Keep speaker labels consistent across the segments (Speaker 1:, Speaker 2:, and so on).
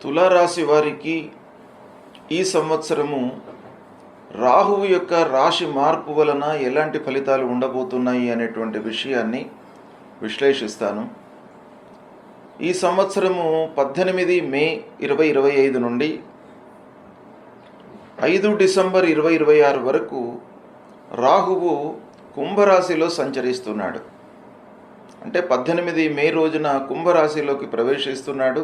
Speaker 1: తులారాశి వారికి ఈ సంవత్సరము రాహువు యొక్క రాశి మార్పు వలన ఎలాంటి ఫలితాలు ఉండబోతున్నాయి అనేటువంటి విషయాన్ని విశ్లేషిస్తాను. ఈ సంవత్సరము 18 మే 2025 నుండి 5 డిసెంబర్ 2026 వరకు రాహువు కుంభరాశిలో సంచరిస్తున్నాడు. అంటే 18 మే రోజున కుంభరాశిలోకి ప్రవేశిస్తున్నాడు.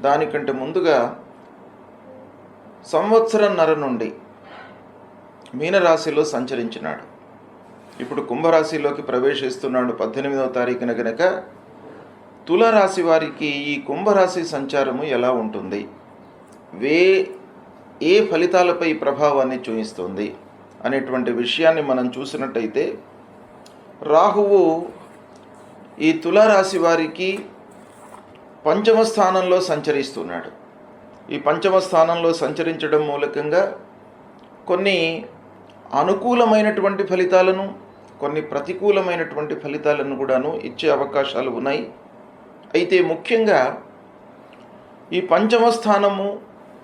Speaker 1: దానికంటే ముందుగా సంవత్సరంన్నర నుండి మీనరాశిలో సంచరించినాడు. ఇప్పుడు కుంభరాశిలోకి ప్రవేశిస్తున్నాడు 18వ తారీఖున గనక తులారాశి వారికి ఈ కుంభరాశి సంచారము ఎలా ఉంటుంది, ఏ ఫలితాలపై ప్రభావాన్ని చూపిస్తుంది అనేటువంటి విషయాన్ని మనం చూసినట్టయితే, రాహువు ఈ తులారాశి వారికి పంచమ స్థానంలో సంచరిస్తున్నాడు. ఈ పంచమ స్థానంలో సంచరించడం మూలకంగా కొన్ని అనుకూలమైనటువంటి ఫలితాలను, కొన్ని ప్రతికూలమైనటువంటి ఫలితాలను కూడాను ఇచ్చే అవకాశాలు ఉన్నాయి. అయితే ముఖ్యంగా ఈ పంచమ స్థానము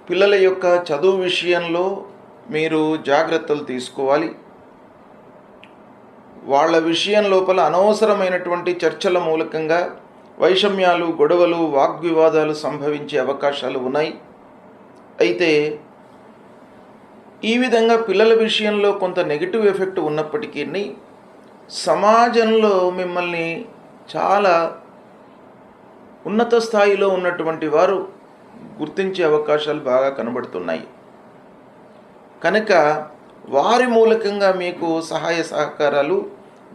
Speaker 1: పిల్లల యొక్క చదువు విషయంలో మీరు జాగ్రత్తలు తీసుకోవాలి. వాళ్ళ విషయం లోపల అనవసరమైనటువంటి చర్చల మూలకంగా వైషమ్యాలు, గొడవలు, వాగ్వివాదాలు సంభవించే అవకాశాలు ఉన్నాయి. అయితే ఈ విధంగా పిల్లల విషయంలో కొంత నెగిటివ్ ఎఫెక్ట్ ఉన్నప్పటికీ సమాజంలో మిమ్మల్ని చాలా ఉన్నత స్థాయిలో ఉన్నటువంటి వారు గుర్తించే అవకాశాలు బాగా కనబడుతున్నాయి. కనుక వారి మూలకంగా మీకు సహాయ సహకారాలు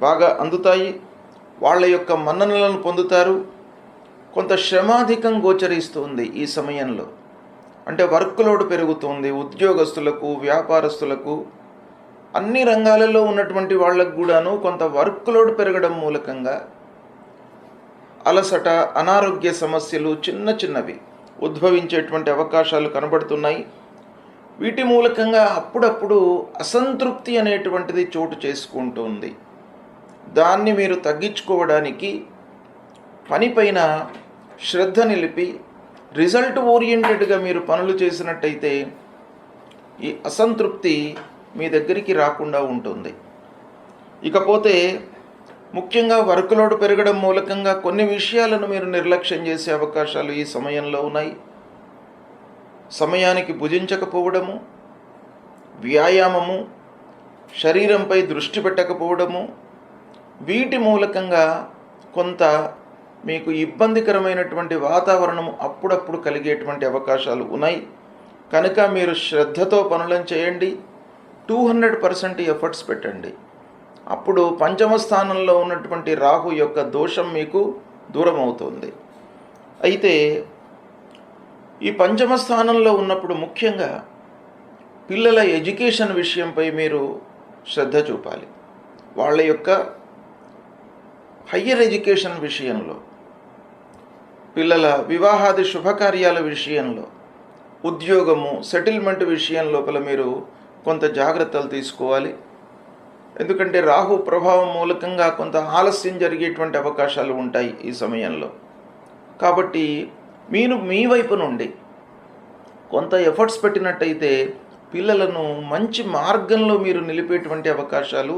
Speaker 1: బాగా అందుతాయి. వాళ్ళ యొక్క మన్ననలను పొందుతారు. కొంత శ్రమాధికం గోచరిస్తుంది ఈ సమయంలో. అంటే వర్క్ లోడ్ పెరుగుతుంది. ఉద్యోగస్తులకు, వ్యాపారస్తులకు, అన్ని రంగాలలో ఉన్నటువంటి వాళ్ళకు కూడాను కొంత వర్క్ లోడ్ పెరగడం మూలకంగా అలసట, అనారోగ్య సమస్యలు చిన్నవి ఉద్భవించేటువంటి అవకాశాలు కనబడుతున్నాయి. వీటి మూలకంగా అప్పుడప్పుడు అసంతృప్తి అనేటువంటిది చోటు చేసుకుంటుంది. దాన్ని మీరు తగ్గించుకోవడానికి పనిపైన శ్రద్ధ నిలిపి రిజల్ట్ ఓరియంటెడ్గా మీరు పనులు చేసినట్టయితే ఈ అసంతృప్తి మీ దగ్గరికి రాకుండా ఉంటుంది. ఇకపోతే ముఖ్యంగా వర్క్ లోడ్ పెరగడం మూలకంగా కొన్ని విషయాలను మీరు నిర్లక్ష్యం చేసే అవకాశాలు ఈ సమయంలో ఉన్నాయి. సమయానికి భుజించకపోవడము, వ్యాయామము, శరీరంపై దృష్టి పెట్టకపోవడము, వీటి మూలకంగా కొంత మీకు ఇబ్బందికరమైనటువంటి వాతావరణం అప్పుడప్పుడు కలిగేటువంటి అవకాశాలు ఉన్నాయి. కనుక మీరు శ్రద్ధతో పనులను చేయండి. 200% ఎఫర్ట్స్ పెట్టండి. అప్పుడు పంచమ స్థానంలో ఉన్నటువంటి రాహు యొక్క దోషం మీకు దూరం అవుతుంది. అయితే ఈ పంచమ స్థానంలో ఉన్నప్పుడు ముఖ్యంగా పిల్లల ఎడ్యుకేషన్ విషయంపై మీరు శ్రద్ధ చూపాలి. వాళ్ళ యొక్క హయ్యర్ ఎడ్యుకేషన్ విషయంలో, పిల్లల వివాహాది శుభకార్యాల విషయంలో, ఉద్యోగము, సెటిల్మెంట్ విషయం లోపల మీరు కొంత జాగ్రత్తలు తీసుకోవాలి. ఎందుకంటే రాహు ప్రభావం మూలకంగా కొంత ఆలస్యం జరిగేటువంటి అవకాశాలు ఉంటాయి ఈ సమయంలో. కాబట్టి మీరు మీ వైపు నుండి కొంత ఎఫర్ట్స్ పెట్టినట్టయితే పిల్లలను మంచి మార్గంలో మీరు నిలిపేటువంటి అవకాశాలు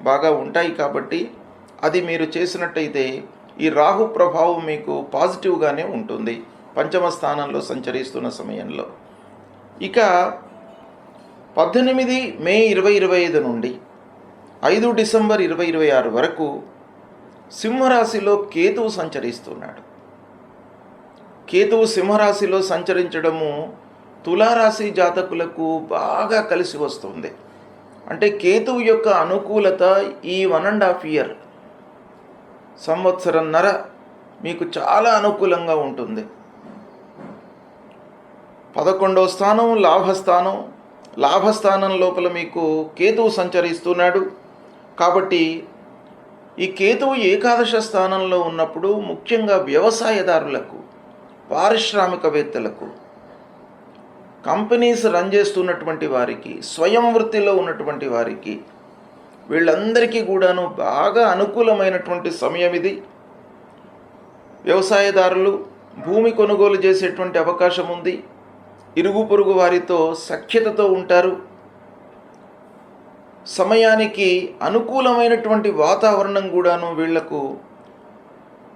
Speaker 1: బాగా ఉంటాయి. కాబట్టి అది మీరు చేసినట్టయితే ఈ రాహు ప్రభావం మీకు పాజిటివ్గానే ఉంటుంది పంచమ స్థానంలో సంచరిస్తున్న సమయంలో. ఇక 18 మే 2025 నుండి 5 డిసెంబర్ 2026 వరకు సింహరాశిలో కేతువు సంచరిస్తున్నాడు. కేతువు సింహరాశిలో సంచరించడము తులారాశి జాతకులకు బాగా కలిసి వస్తుంది. అంటే కేతువు యొక్క అనుకూలత ఈ 1.5 year, సంవత్సరంన్నర మీకు చాలా అనుకూలంగా ఉంటుంది. 11వ స్థానం లాభస్థానం. లాభస్థానం లోపల మీకు కేతువు సంచరిస్తున్నాడు. కాబట్టి ఈ కేతువు ఏకాదశ స్థానంలో ఉన్నప్పుడు ముఖ్యంగా వ్యవసాయదారులకు, పారిశ్రామికవేత్తలకు, కంపెనీస్ రన్ చేస్తున్నటువంటి వారికి, స్వయం వృత్తిలో ఉన్నటువంటి వారికి, వీళ్ళందరికీ కూడాను బాగా అనుకూలమైనటువంటి సమయం ఇది. వ్యవసాయదారులు, భూమి కొనుగోలు చేసేటువంటి అవకాశం ఉంది. ఇరుగు పొరుగు వారితో సఖ్యతతో ఉంటారు. సమయానికి అనుకూలమైనటువంటి వాతావరణం కూడాను వీళ్లకు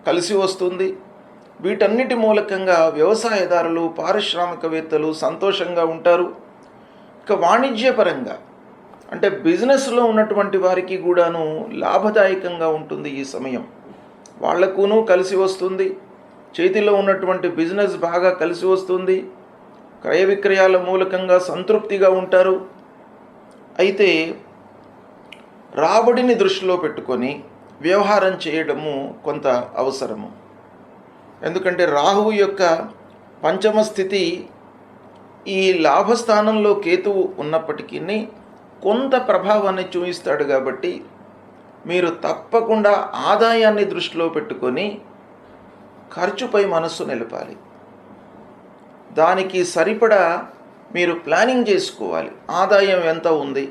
Speaker 1: కలిసి వస్తుంది. వీటన్నిటి మూలకంగా వ్యవసాయదారులు, పారిశ్రామికవేత్తలు సంతోషంగా ఉంటారు. ఇక వాణిజ్యపరంగా అంటే బిజినెస్లో ఉన్నటువంటి వారికి కూడాను లాభదాయకంగా ఉంటుంది ఈ సమయం. వాళ్లకును కలిసి వస్తుంది. చేతిలో ఉన్నటువంటి బిజినెస్ బాగా కలిసి వస్తుంది. క్రయ విక్రయాల మూలకంగా సంతృప్తిగా ఉంటారు. అయితే రాబడిని దృష్టిలో పెట్టుకొని వ్యవహారం చేయడము కొంత అవసరము. ఎందుకంటే రాహువు యొక్క పంచమ స్థితి ఈ లాభస్థానంలో కేతువు ఉన్నప్పటికీ కొంత ప్రభావాన్ని చూపిస్తాడు. కాబట్టి మీరు తప్పకుండా ఆదాయాన్ని దృష్టిలో పెట్టుకొని ఖర్చుపై మనస్సు నిలపాలి. దానికి సరిపడా మీరు ప్లానింగ్ చేసుకోవాలి. ఆదాయం ఎంత ఉంది,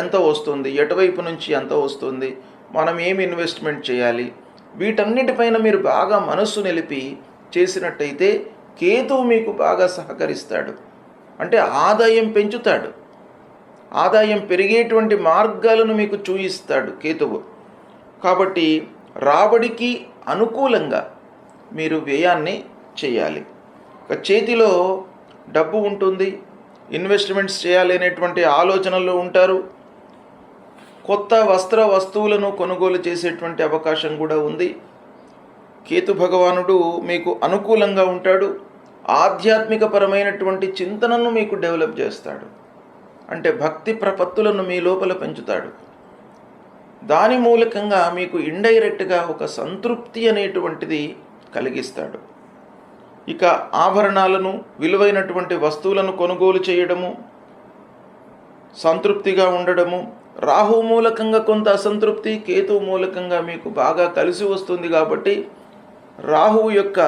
Speaker 1: ఎంత వస్తుంది, ఎటువైపు నుంచి ఎంత వస్తుంది, మనం ఏమి ఇన్వెస్ట్మెంట్ చేయాలి, వీటన్నిటిపైన మీరు బాగా మనస్సు నిలిపి చేసినట్టయితే కేతువు మీకు బాగా సహకరిస్తాడు. అంటే ఆదాయం పెంచుతాడు. ఆదాయం పెరిగేటువంటి మార్గాలను మీకు చూయిస్తాడు కేతువు. కాబట్టి రాబడికి అనుకూలంగా మీరు వ్యయాన్ని చేయాలి. చేతిలో డబ్బు ఉంటుంది, ఇన్వెస్ట్మెంట్స్ చేయాలి అనేటువంటి ఆలోచనల్లో ఉంటారు. కొత్త వస్తువులను కొనుగోలు చేసేటువంటి అవకాశం కూడా ఉంది. కేతు భగవానుడు మీకు అనుకూలంగా ఉంటాడు. ఆధ్యాత్మికపరమైనటువంటి చింతనను మీకు డెవలప్ చేస్తాడు. అంటే భక్తి ప్రపత్తులను మీ లోపల పెంచుతాడు. దాని మూలకంగా మీకు ఇండైరెక్ట్గా ఒక సంతృప్తి అనేటువంటిది కలిగిస్తాడు. ఇక ఆభరణాలను, విలువైనటువంటి వస్తువులను కొనుగోలు చేయడము, సంతృప్తిగా ఉండడము. రాహు మూలకంగా కొంత అసంతృప్తి, కేతు మూలకంగా మీకు బాగా కలిసి వస్తుంది. కాబట్టి రాహువు యొక్క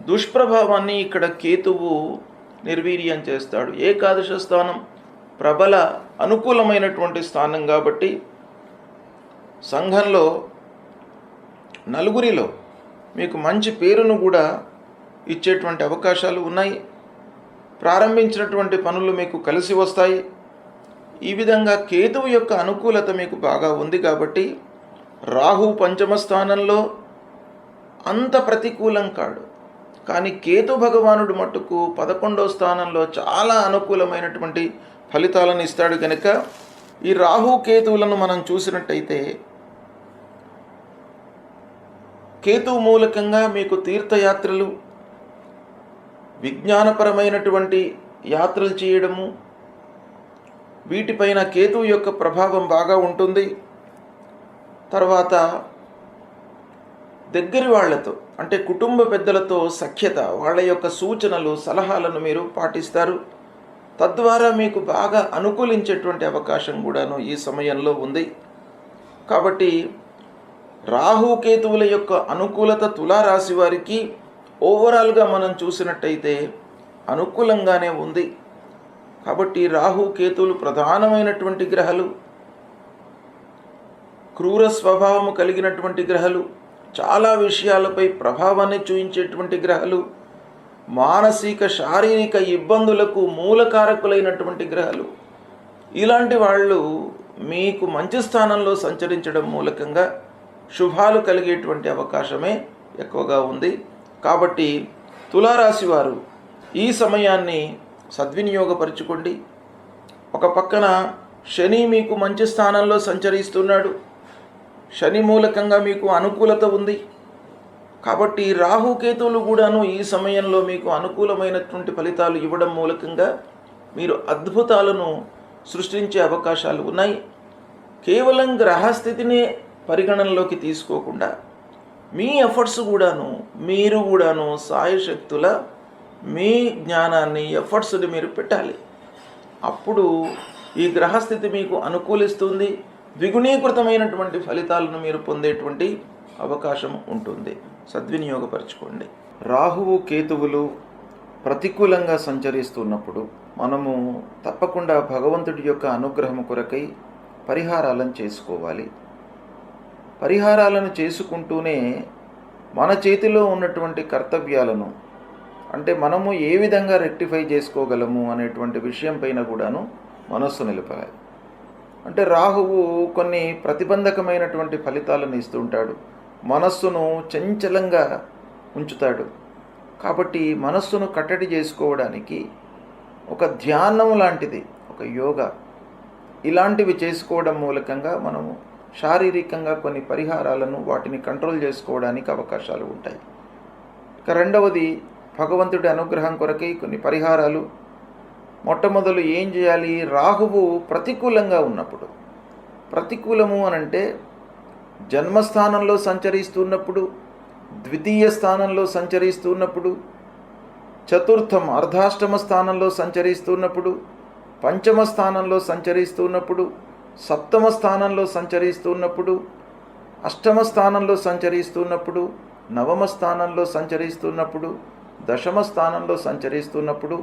Speaker 1: దుష్ప్రభావాన్ని ఇక్కడ కేతువు నిర్వీర్యం చేస్తాడు. ఏకాదశ స్థానం ప్రబల అనుకూలమైనటువంటి స్థానం కాబట్టి సంఘంలో నలుగురిలో మీకు మంచి పేరును కూడా ఇచ్చేటువంటి అవకాశాలు ఉన్నాయి. ప్రారంభించినటువంటి పనులు మీకు కలిసి వస్తాయి. ఈ విధంగా కేతువు యొక్క అనుకూలత మీకు బాగా ఉంది. కాబట్టి రాహు పంచమ స్థానంలో అంత ప్రతికూలం కాడు. కానీ కేతు భగవానుడు మట్టుకు 11వ స్థానంలో చాలా అనుకూలమైనటువంటి ఫలితాలను ఇస్తాడు. కనుక ఈ రాహు కేతువులను మనం చూసినట్టయితే కేతు మూలకంగా మీకు తీర్థయాత్రలు, విజ్ఞానపరమైనటువంటి యాత్రలు చేయడము, వీటిపైన కేతువు యొక్క ప్రభావం బాగా ఉంటుంది. తర్వాత దగ్గరి వాళ్లతో అంటే కుటుంబ పెద్దలతో సఖ్యత, వాళ్ళ యొక్క సూచనలు, సలహాలను మీరు పాటిస్తారు. తద్వారా మీకు బాగా అనుకూలించేటువంటి అవకాశం కూడాను ఈ సమయంలో ఉంది. కాబట్టి రాహుకేతువుల యొక్క అనుకూలత తులారాశి వారికి ఓవరాల్గా మనం చూసినట్టయితే అనుకూలంగానే ఉంది. కాబట్టి రాహుకేతువులు ప్రధానమైనటువంటి గ్రహాలు, క్రూర స్వభావము కలిగినటువంటి గ్రహాలు, చాలా విషయాలపై ప్రభావాన్ని చూపించేటువంటి గ్రహాలు, మానసిక శారీరక ఇబ్బందులకు మూలకారకులైనటువంటి గ్రహాలు. ఇలాంటి వాళ్ళు మీకు మంచి స్థానంలో సంచరించడం మూలకంగా శుభాలు కలిగేటువంటి అవకాశమే ఎక్కువగా ఉంది. కాబట్టి తులారాశి వారు ఈ సమయాన్ని సద్వినియోగపరుచుకోండి. ఒక పక్కన శని మీకు మంచి స్థానంలో సంచరిస్తున్నాడు. శని మూలకంగా మీకు అనుకూలత ఉంది. కాబట్టి రాహుకేతువులు కూడాను ఈ సమయంలో మీకు అనుకూలమైనటువంటి ఫలితాలు ఇవ్వడం మూలకంగా మీరు అద్భుతాలను సృష్టించే అవకాశాలు ఉన్నాయి. కేవలం గ్రహస్థితిని పరిగణనలోకి తీసుకోకుండా మీ ఎఫర్ట్స్ కూడాను, మీరు కూడాను సాయశక్తుల మీ జ్ఞానాన్ని, ఎఫర్ట్స్ని మీరు పెట్టాలి. అప్పుడు ఈ గ్రహస్థితి మీకు అనుకూలిస్తుంది. ద్విగుణీకృతమైనటువంటి ఫలితాలను మీరు పొందేటువంటి అవకాశం ఉంటుంది. సద్వినియోగపరచుకోండి. రాహువు కేతువులు ప్రతికూలంగా సంచరిస్తున్నప్పుడు మనము తప్పకుండా భగవంతుడి యొక్క అనుగ్రహం కొరకై పరిహారాలను చేసుకోవాలి. పరిహారాలను చేసుకుంటూనే మన చేతిలో ఉన్నటువంటి కర్తవ్యాలను, అంటే మనము ఏ విధంగా రెక్టిఫై చేసుకోగలము అనేటువంటి విషయం పైన కూడాను మనస్సు నిలపాలి. అంటే రాహువు కొన్ని ప్రతిబంధకమైనటువంటి ఫలితాలను ఇస్తుంటాడు, మనస్సును చంచలంగా ఉంచుతాడు. కాబట్టి మనస్సును కట్టడి చేసుకోవడానికి ఒక ధ్యానం లాంటిది, ఒక యోగా ఇలాంటివి చేసుకోవడం మూలకంగా మనము శారీరకంగా కొన్ని పరిహారాలను, వాటిని కంట్రోల్ చేసుకోవడానికి అవకాశాలు ఉంటాయి. ఇక రెండవది, భగవంతుడి అనుగ్రహం కొరకై కొన్ని పరిహారాలు. మొట్టమొదలు ఏం చేయాలి? రాహువు ప్రతికూలంగా ఉన్నప్పుడు, ప్రతికూలము అనంటే జన్మస్థానంలో సంచరిస్తున్నప్పుడు, ద్వితీయ స్థానంలో సంచరిస్తున్నప్పుడు, చతుర్థం అర్ధాష్టమ స్థానంలో సంచరిస్తున్నప్పుడు, పంచమ స్థానంలో సంచరిస్తున్నప్పుడు, సప్తమ స్థానంలో సంచరిస్తున్నప్పుడు, అష్టమ స్థానంలో సంచరిస్తున్నప్పుడు, నవమ స్థానంలో సంచరిస్తున్నప్పుడు, దశమ స్థానంలో సంచరిస్తున్నప్పుడు,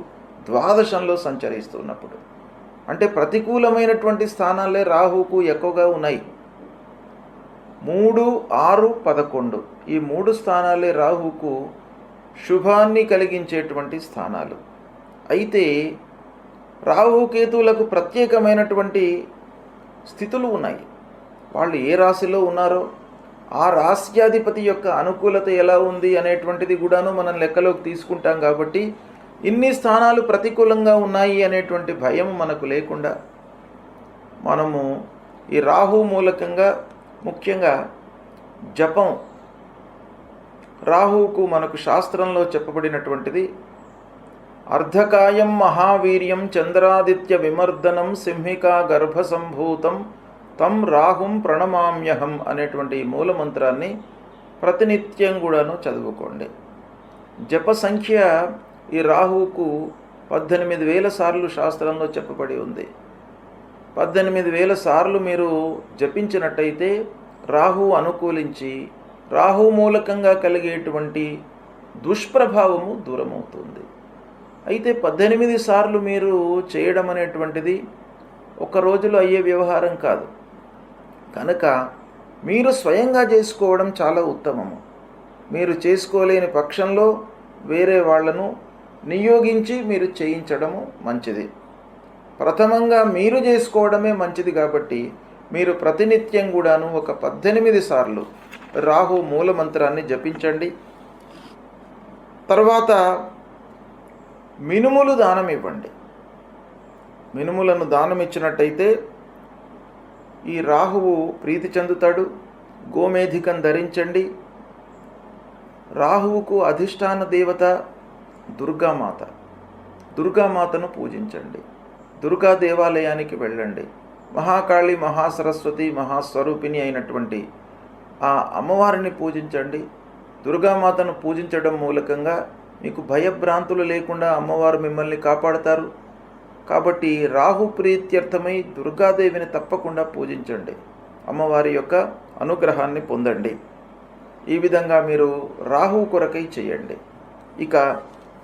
Speaker 1: ద్వాదశంలో సంచరిస్తున్నప్పుడు, అంటే ప్రతికూలమైనటువంటి స్థానాలే రాహువుకు ఎక్కువగా ఉన్నాయి. 3, 6, 11 ఈ 3 స్థానాలే రాహువుకు శుభాన్ని కలిగించేటువంటి స్థానాలు. అయితే రాహుకేతువులకు ప్రత్యేకమైనటువంటి స్థితులు ఉన్నాయి. వాళ్ళు ఏ రాశిలో ఉన్నారో ఆ రాశ్యాధిపతి యొక్క అనుకూలత ఎలా ఉంది అనేటువంటిది కూడాను మనం లెక్కలోకి తీసుకుంటాం. కాబట్టి ఇన్ని స్థానాలు ప్రతికూలంగా ఉన్నాయి అనేటువంటి భయం మనకు లేకుండా మనము ఈ రాహు మూలకంగా ముఖ్యంగా జపం, రాహువుకు మనకు శాస్త్రంలో చెప్పబడినటువంటిది అర్ధకాయం మహావీర్యం చంద్రాదిత్య విమర్దనం సింహికా గర్భసంభూతం తం రాహుం ప్రణమామ్యహం అనేటువంటి మూలమంత్రాన్ని ప్రతినిత్యం కూడాను చదువుకోండి. జప సంఖ్య ఈ రాహువుకు 18,000 సార్లు శాస్త్రంలో చెప్పబడి ఉంది. 18,000 సార్లు మీరు జపించినట్టయితే రాహువు అనుకూలించి రాహు మూలకంగా కలిగేటువంటి దుష్ప్రభావము దూరమవుతుంది. అయితే 18 సార్లు మీరు చేయడం అనేటువంటిది ఒక రోజులో అయ్యే వ్యవహారం కాదు. కనుక మీరు స్వయంగా చేసుకోవడం చాలా ఉత్తమము. మీరు చేసుకోలేని పక్షంలో వేరే వాళ్లను నియోగించి మీరు చేయించడము మంచిది. ప్రథమంగా మీరు చేసుకోవడమే మంచిది. కాబట్టి మీరు ప్రతినిత్యం కూడాను ఒక 18 సార్లు రాహు మూలమంత్రాన్ని జపించండి. తర్వాత మినుములు దానం ఇవ్వండి. మినుములను దానం ఇచ్చినట్టయితే ఈ రాహువు ప్రీతి చెందుతాడు. గోమేధికం ధరించండి. రాహువుకు అధిష్టాన దేవత దుర్గామాత, దుర్గామాతను పూజించండి. దుర్గా దేవాలయానికి వెళ్ళండి. మహాకాళి, మహాసరస్వతి, మహాస్వరూపిణి అయినటువంటి ఆ అమ్మవారిని పూజించండి. దుర్గామాతను పూజించడం మూలకంగా మీకు భయభ్రాంతులు లేకుండా అమ్మవారు మిమ్మల్ని కాపాడతారు. కాబట్టి రాహు ప్రీత్యర్థమై దుర్గాదేవిని తప్పకుండా పూజించండి. అమ్మవారి యొక్క అనుగ్రహాన్ని పొందండి. ఈ విధంగా మీరు రాహు కొరకై చేయండి. ఇక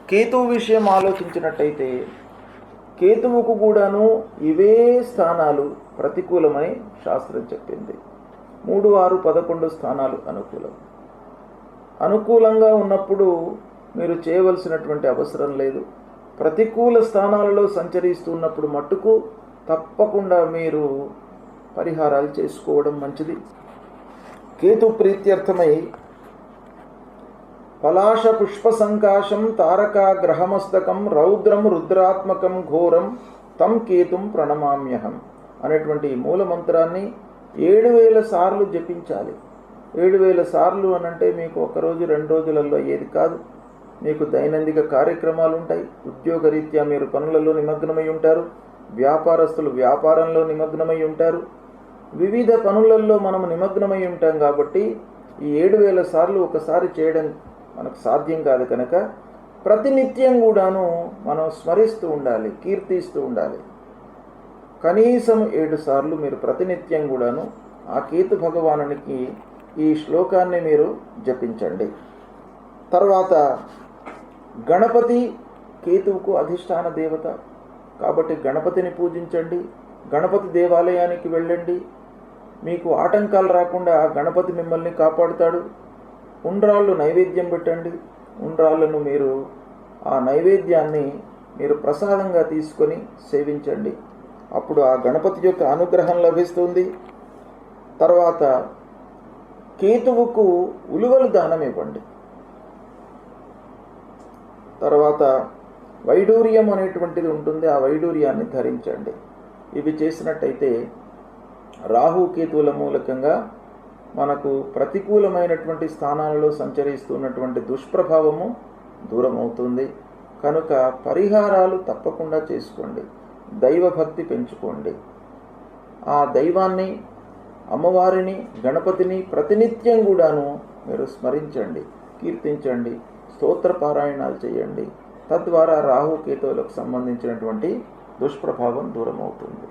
Speaker 1: కేతువు విషయం ఆలోచించినట్టయితే కేతువుకు కూడాను ఇవే స్థానాలు ప్రతికూలమని శాస్త్రం చెప్పింది. 3, 6, 11 స్థానాలు అనుకూలంగా ఉన్నప్పుడు మీరు చేయవలసినటువంటి అవసరం లేదు. ప్రతికూల స్థానాలలో సంచరిస్తున్నప్పుడు మట్టుకు తప్పకుండా మీరు పరిహారాలు చేసుకోవడం మంచిది. కేతు ప్రీత్యర్థమై పలాశ పుష్ప సంకాశం తారకా గ్రహమస్తకం రౌద్రం రుద్రాత్మకం ఘోరం తం కేతుం ప్రణమామ్యహం అనేటువంటి మూలమంత్రాన్ని 7,000 సార్లు జపించాలి. 7,000 సార్లు అనంటే మీకు ఒకరోజు 2 రోజులలో అయ్యేది కాదు. మీకు దైనందిక కార్యక్రమాలు ఉంటాయి. ఉద్యోగరీత్యా మీరు పనులలో నిమగ్నమై ఉంటారు. వ్యాపారస్తులు వ్యాపారంలో నిమగ్నమై ఉంటారు. వివిధ పనులలో మనము నిమగ్నమై ఉంటాం. కాబట్టి ఈ 7,000 సార్లు ఒకసారి చేయడం మనకు సాధ్యం కాదు. కనుక ప్రతినిత్యం కూడాను మనం స్మరిస్తూ ఉండాలి, కీర్తిస్తూ ఉండాలి. కనీసం 7 సార్లు మీరు ప్రతినిత్యం కూడాను ఆ కేతు భగవానునికి ఈ శ్లోకాన్ని మీరు జపించండి. తర్వాత గణపతి కేతువుకు అధిష్టాన దేవత కాబట్టి గణపతిని పూజించండి. గణపతి దేవాలయానికి వెళ్ళండి. మీకు ఆటంకాలు రాకుండా గణపతి మిమ్మల్ని కాపాడుతాడు. ఉండ్రాళ్ళు నైవేద్యం పెట్టండి. ఉండ్రాళ్ళను మీరు ఆ నైవేద్యాన్ని మీరు ప్రసాదంగా తీసుకొని సేవించండి. అప్పుడు ఆ గణపతి యొక్క అనుగ్రహం లభిస్తుంది. తర్వాత కేతువుకు ఉలువలు దానం ఇవ్వండి. తర్వాత వైడూర్యం అనేటువంటిది ఉంటుంది, ఆ వైడూర్యాన్ని ధరించండి. ఇవి చేసినట్టయితే రాహుకేతువుల మూలకంగా మనకు ప్రతికూలమైనటువంటి స్థానాలలో సంచరిస్తున్నటువంటి దుష్ప్రభావము దూరమవుతుంది. కనుక పరిహారాలు తప్పకుండా చేసుకోండి. దైవభక్తి పెంచుకోండి. ఆ దైవాన్ని, అమ్మవారిని, గణపతిని ప్రతినిత్యం కూడాను మీరు స్మరించండి, కీర్తించండి, స్తోత్ర పారాయణాలు చేయండి. తద్వారా రాహుకేతువులకు సంబంధించినటువంటి దుష్ప్రభావం దూరమవుతుంది.